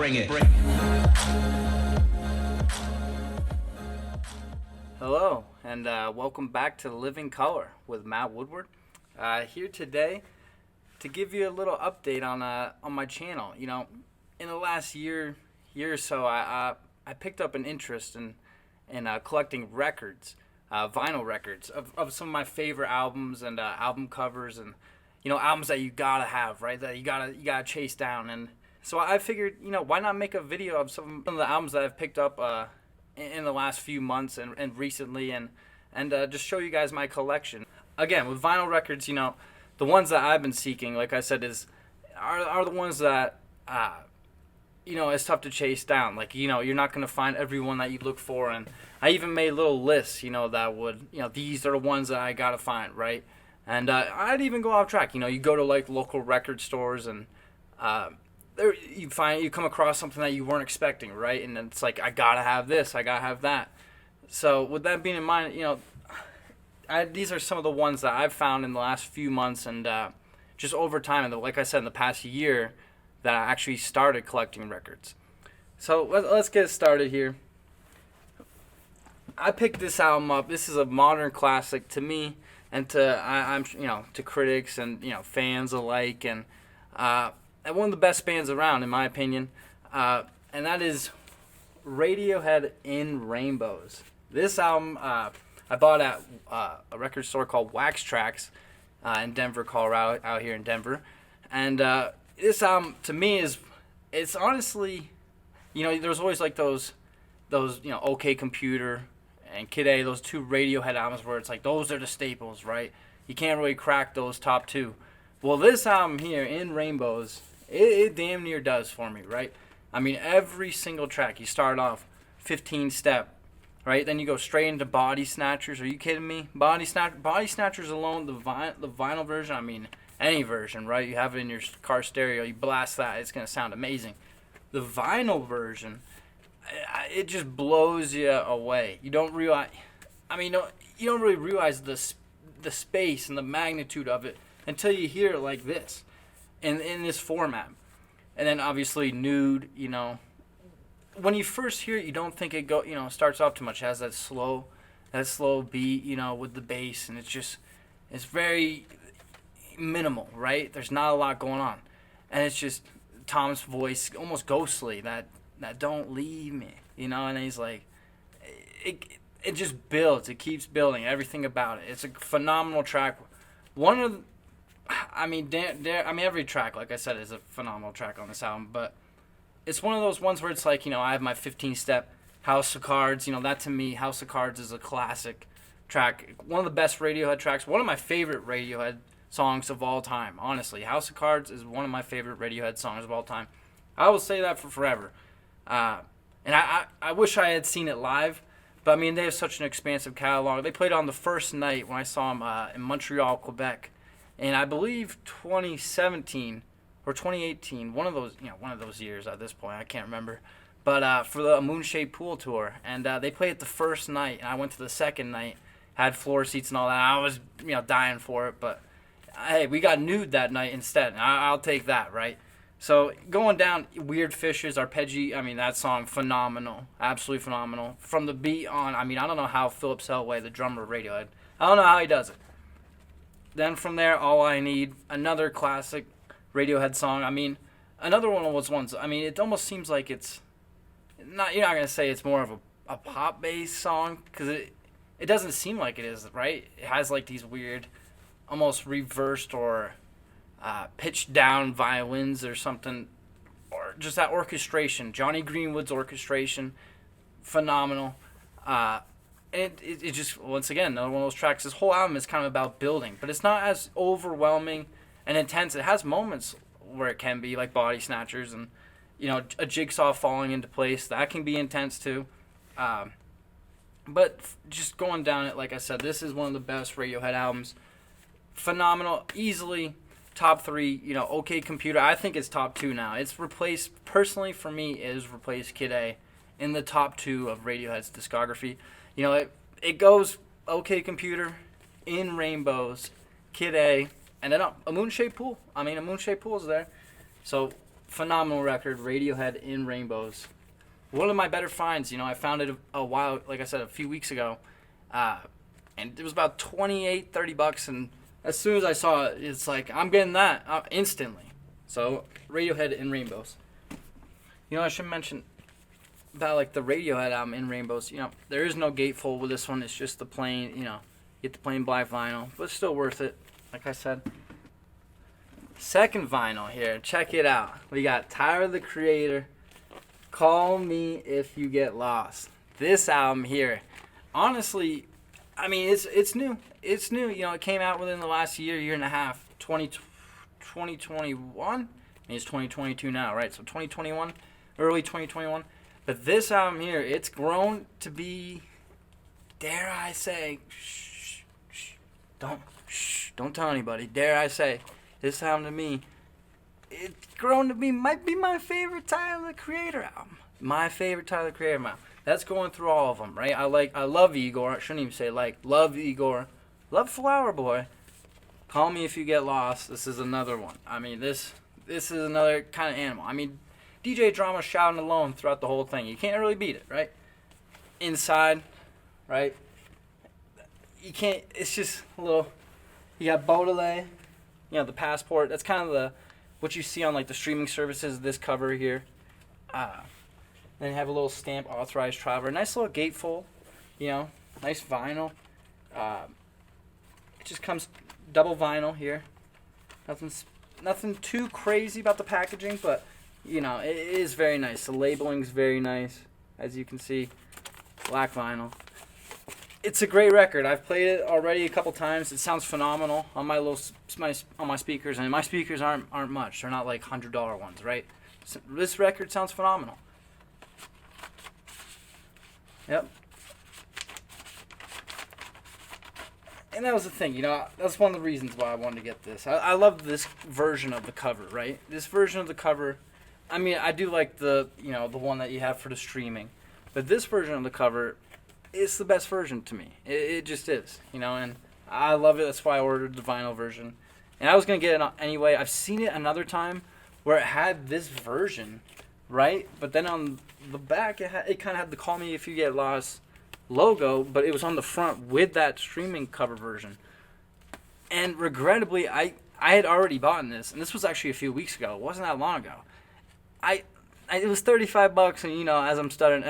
Bring it. Hello, and welcome back to Living Color with Matt Woodward. Here today to give you a little update on my channel. You know, in the last year or so, I picked up an interest in collecting records, vinyl records of some of my favorite albums and album covers, and albums that you gotta have, right? That you gotta chase down. And so I figured, why not make a video of some of the albums that I've picked up in the last few months and recently, and just show you guys my collection. Again, with vinyl records, the ones that I've been seeking, like I said, are the ones that it's tough to chase down. Like, you're not going to find every one that you look for. And I even made little lists, that would, these are the ones that I got to find, right? And I'd even go off track. You go to like local record stores, and there you come across something that you weren't expecting, right? And it's like, I got to have this, I got to have that. So with that being in mind, these are some of the ones that I've found in the last few months, and just over time, and like I said, in the past year, that I actually started collecting records. So let's get started here. I picked this album up. This is a modern classic to me, and to critics and fans alike, and one of the best bands around, in my opinion, and that is Radiohead In Rainbows. This album I bought at a record store called Wax Trax in Denver, Colorado, out here in Denver. And this album, to me, it's honestly, there's always like those OK Computer and Kid A, those two Radiohead albums where it's like, those are the staples, right? You can't really crack those top two. Well, this album here, In Rainbows, it damn near does for me, right? I mean, every single track, you start off 15-step, right? Then you go straight into Body Snatchers. Are you kidding me? Body Snatchers alone, the vinyl version, I mean, any version, right? You have it in your car stereo, you blast that, it's going to sound amazing. The vinyl version, it just blows you away. You don't realize, you don't really realize the space and the magnitude of it until you hear it like this, in this format. And then obviously Nude, when you first hear it, you don't think it starts off too much. It has that slow beat, with the bass, and it's very minimal, right? There's not a lot going on, and it's just Tom's voice, almost ghostly, that don't leave me, and he's like, it just builds, it keeps building, everything about it. It's a phenomenal track. Every track, like I said, is a phenomenal track on this album, but it's one of those ones where it's like, I have my 15-step House of Cards. That to me, House of Cards is a classic track. One of the best Radiohead tracks. One of my favorite Radiohead songs of all time. Honestly, House of Cards is one of my favorite Radiohead songs of all time. I will say that for forever. And I wish I had seen it live. But, they have such an expansive catalog. They played on the first night when I saw them in Montreal, Quebec. And I believe 2017 or 2018, one of those years at this point, I can't remember. But for the Moonshaped Pool tour, and they played it the first night, and I went to the second night, had floor seats and all that. I was dying for it, but hey, we got Nude that night instead. And I'll take that, right? So going down, Weird Fishes, Arpeggi, that song, phenomenal, absolutely phenomenal. From the beat on, I don't know how Philip Selway, the drummer of Radiohead, I don't know how he does it. Then from there, All I Need, another classic Radiohead song. Another one of those ones. It almost seems like it's not. You're not gonna say it's more of a pop-based song, because it doesn't seem like it is, right? It has like these weird, almost reversed or pitched down violins or something, or just that orchestration. Johnny Greenwood's orchestration, phenomenal. It just, once again, another one of those tracks. This whole album is kind of about building, but it's not as overwhelming and intense. It has moments where it can be, like Body Snatchers and, a jigsaw falling into place. That can be intense too. But just going down it, like I said, this is one of the best Radiohead albums. Phenomenal, easily top 3. OK Computer, I think it's top 2 now. It's replaced, personally for me, is replaced Kid A in the top 2 of Radiohead's discography. It goes OK Computer, In Rainbows, Kid A, and then a Moonshaped Pool. A Moonshaped Pool is there. So phenomenal record, Radiohead In Rainbows. One of my better finds. I found it a while, like I said, a few weeks ago. And it was about $28-30, and as soon as I saw it, it's like, I'm getting that instantly. So, Radiohead In Rainbows. I should mention about, like, the Radiohead album In Rainbows. There is no gatefold with this one. It's just the plain, you get the plain black vinyl, but it's still worth it, like I said. Second vinyl here. Check it out. We got Tyler, the Creator, Call Me If You Get Lost. This album here, honestly, I mean, it's new. It's new. It came out within the last year and a half. 2021? I mean, it's 2022 now, right? So 2021, early 2021. But this album here, it's grown to be, dare I say, don't tell anybody. Dare I say, this album to me, it's grown to be, might be my favorite Tyler, the Creator album. My favorite Tyler, the Creator album. That's going through all of them, right? I love Igor. I shouldn't even say like. Love Igor. Love Flower Boy. Call Me If You Get Lost. This is another one. I mean, this is another kind of animal. I mean, DJ Drama shouting alone throughout the whole thing. You can't really beat it, right? Inside, right? You can't. It's just a little. You got Baudelaire. The Passport. That's kind of what you see on like the streaming services. This cover here. Then you have a little stamp, authorized traveler. Nice little gatefold, nice vinyl. It just comes double vinyl here. Nothing too crazy about the packaging, but it is very nice. The labeling's very nice, as you can see. Black vinyl. It's a great record. I've played it already a couple times. It sounds phenomenal on my speakers, and my speakers aren't much. They're not like $100 ones, right? So this record sounds phenomenal. Yep. And that was the thing, that's one of the reasons why I wanted to get this. I love this version of the cover, right? This version of the cover, I mean, I do like the one that you have for the streaming. But this version of the cover is the best version to me. It just is, and I love it. That's why I ordered the vinyl version. And I was going to get it anyway. I've seen it another time where it had this version, right? But then on the back, it kind of had the Call Me If You Get Lost logo, but it was on the front with that streaming cover version. And regrettably, I had already bought this, and this was actually a few weeks ago. It wasn't that long ago. It was $35, and as I'm stuttering,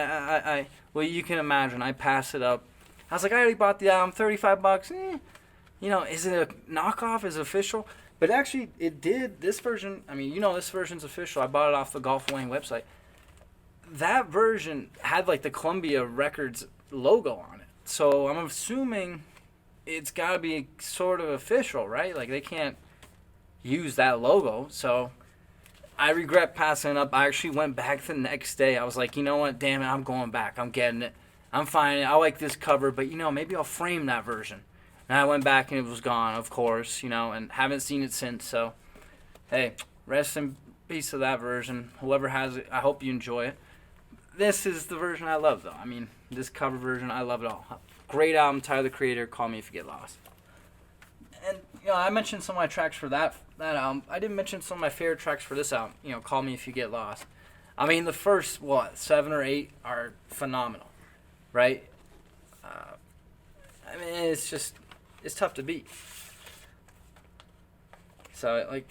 well, you can imagine, I passed it up. I was like, I already bought the album, $35. Is it a knockoff? Is it official? But actually, it did. This version, I mean, this version's official. I bought it off the Golf Wayne website. That version had like the Columbia Records logo on it. So I'm assuming it's got to be sort of official, right? Like they can't use that logo. So I regret passing it up. I actually went back the next day. I was like, you know what? Damn it, I'm going back. I'm getting it. I'm finding it. I like this cover, but maybe I'll frame that version. And I went back and it was gone, of course, and haven't seen it since. So, hey, rest in peace to that version. Whoever has it, I hope you enjoy it. This is the version I love, though. I mean, this cover version, I love it all. Great album, Tyler, the Creator, Call Me If You Get Lost. And, I mentioned some of my tracks for that album. I didn't mention some of my favorite tracks for this album, Call Me If You Get Lost. I mean, the first, 7 or 8 are phenomenal, right? I mean, it's tough to beat. So,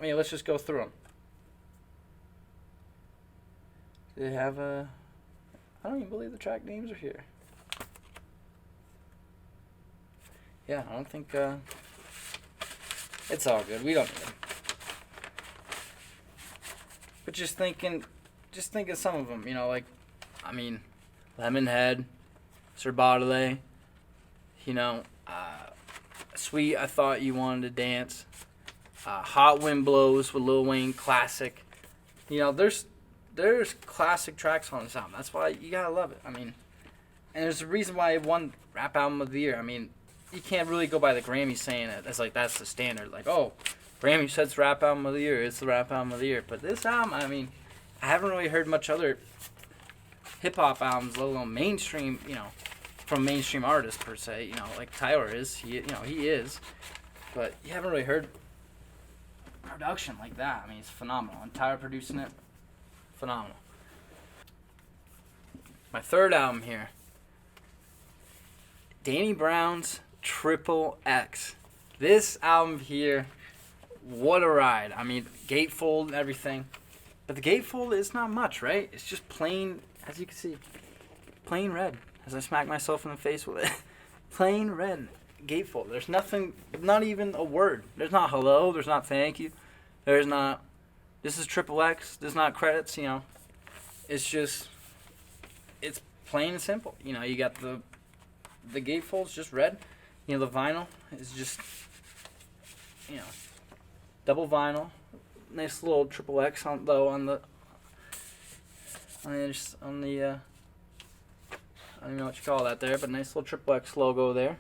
let's just go through them. They have I don't even believe the track names are here. Yeah, I don't think, it's all good. We don't need them. But just think of some of them, Lemonhead, Sir Baudelaire, Sweet, I Thought You Wanted to Dance, Hot Wind Blows with Lil Wayne, classic. There's classic tracks on this album. That's why you gotta love it. I mean, and there's a reason why it won Rap Album of the Year. I mean, you can't really go by the Grammys saying it. It's like that's the standard. Like, oh, Grammy says Rap Album of the Year. It's the Rap Album of the Year. But this album, I mean, I haven't really heard much other hip hop albums, let alone mainstream. From mainstream artists per se. Like Tyler is. He is. But you haven't really heard production like that, I mean, it's phenomenal. I'm tired of producing it. Phenomenal. My third album here, Danny Brown's XXX. This album here, what a ride. I mean, gatefold and everything. But the gatefold is not much, right? It's just plain, as you can see, plain red. As I smack myself in the face with it. Plain red gatefold. There's nothing, not even a word. There's not hello. There's not thank you. There's not, this is XXX. There's not credits, you know. It's just, it's plain and simple. You know, you got the gatefold's just red. You know, the vinyl is just, you know, double vinyl. Nice little XXX on the I don't even know what you call that there, but nice little XXX logo there.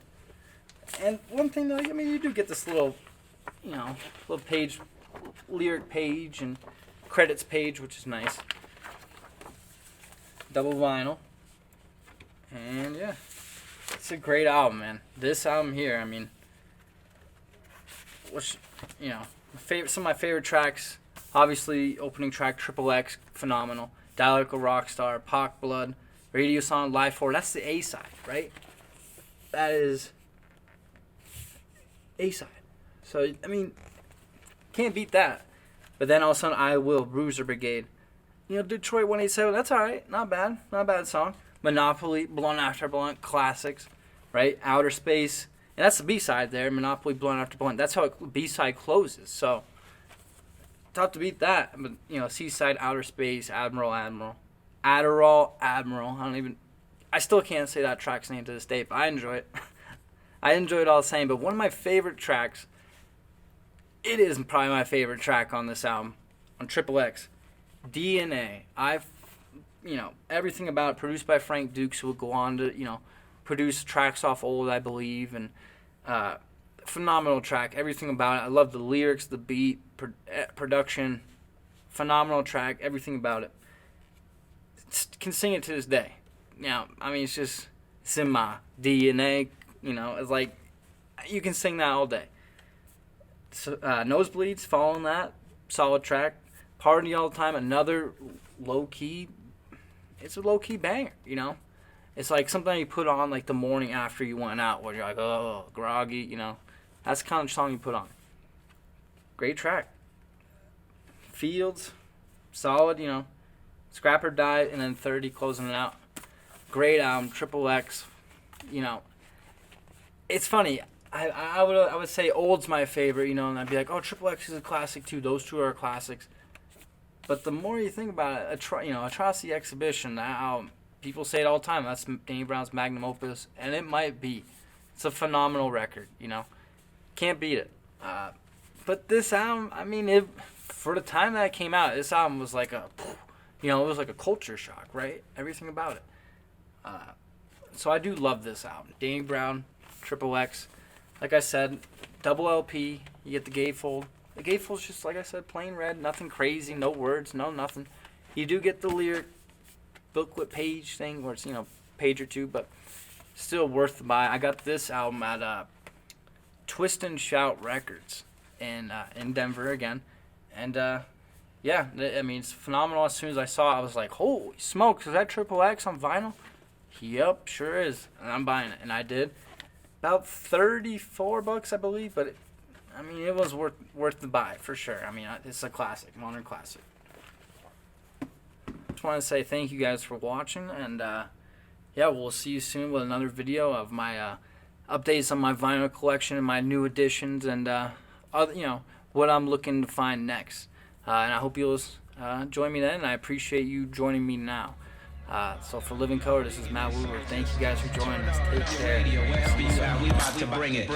And one thing though, I mean, you do get this little, you know, little page, lyric page and credits page, which is nice. Double vinyl. And yeah, it's a great album, man. This album here, I mean, which, you know, some of my favorite tracks, obviously opening track XXX, phenomenal. Dialectical Rockstar, Pac Blood, Radio Song, Live 4. That's the A side, right? That is A side. So I mean, can't beat that. But then all of a sudden, I Will, Bruiser Brigade. You know, Detroit 187. That's all right. Not bad. Not a bad song. Monopoly, Blunt After Blunt, classics, right? Outer Space. And that's the B-side there, Monopoly, Blunt After Blunt. That's how B-side closes. So, tough to beat that. But, you know, C-side, Outer Space, Adderall. I still can't say that track's name to this day, but I enjoy it. I enjoy it all the same. But one of my favorite tracks, it is probably my favorite track on this album, on XXX, DNA. You know, everything about it, produced by Frank Dukes, who would go on to, you know, produce tracks off Old, I believe, and phenomenal track. Everything about it. I love the lyrics, the beat, production. Phenomenal track. Everything about it. Can sing it to this day. Now, I mean, it's in my DNA. You know, it's like you can sing that all day. So, Nosebleeds, following that, solid track. Party All the Time, another low key. It's a low key banger. You know. It's like something you put on like the morning after you went out where you're like, oh, groggy, you know. That's the kind of song you put on. Great track. Fields, solid, you know. Scrapper died, and then 30 closing it out. Great album, XXX. You know, it's funny. I would say Old's my favorite, you know, and I'd be like, oh, XXX is a classic too. Those two are classics. But the more you think about it, Atrocity Exhibition, that album, people say it all the time. That's Danny Brown's magnum opus, and it might be. It's a phenomenal record, you know. Can't beat it. But this album, I mean, for the time that it came out, this album was like it was like a culture shock, right? Everything about it. So I do love this album. Danny Brown, XXX. Like I said, double LP. You get the gatefold. The gatefold's just, like I said, plain red. Nothing crazy. No words. No nothing. You do get the lyric booklet page thing where it's, you know, page or two, but still worth the buy. I got this album at Twist and Shout Records in Denver again, and yeah, I mean, it's phenomenal. As soon as I saw it, I was like, holy smokes, is that XXX on vinyl? Yep, sure is, and I'm buying it, and I did. About $34, I believe, but I mean, it was worth the buy for sure. I mean, it's a classic, modern classic. Just want to say thank you guys for watching, and yeah, we'll see you soon with another video of my updates on my vinyl collection and my new additions, and you know, what I'm looking to find next. And I hope you'll join me then, and I appreciate you joining me now. So for Living Color, this is Matt Wooler. Thank you guys for joining us. Take care. We about to bring it.